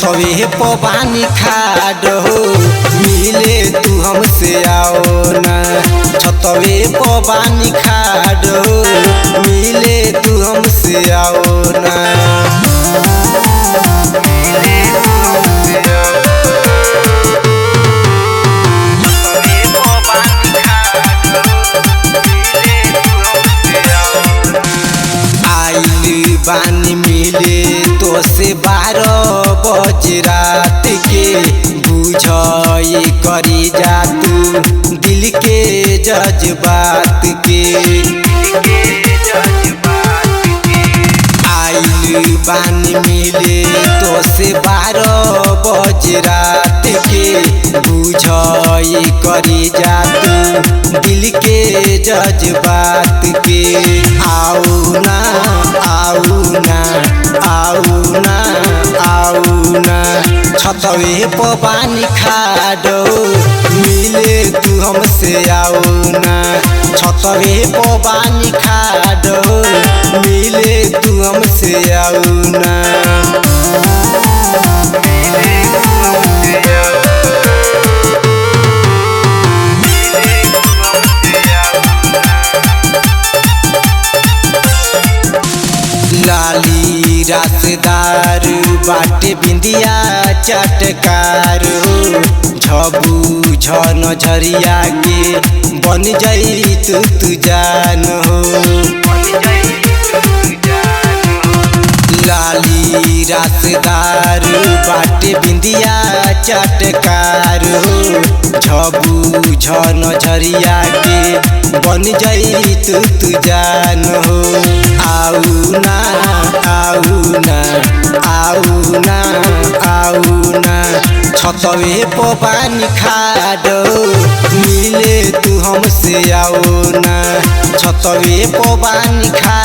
छतवे पानी खाडो मिले तू हमसे आओ ना। छतवे पानी खाडो मिले तू हमसे आओ ना। बानी मिले तो से 12 बज रात के बुझाई करी जा तू दिल के जज्बात के। आइल बानी मिले तो से 12 बज रात के बुझाई करी जा तू दिल के जज्बात के। आओ ना आओ ना आओ ना आओ ना। छतवे पानी खाडो मिले तू हमसे आओ ना। छतवे पानी खाडो मिले तू हमसे आओ ना। लाली रासदार बाटे बिंदिया चटकार झबू झन झरिया के बन जाई तू जान हो। लाली रासदार बाटे बिंदिया चटकार झबू झन झरिया के बन जाई तू जान हो। आओ ना आओ ना आओ ना आओ ना। छतवे पानी खाडो मिले तू हमसे आओ ना। छतवे पानी खा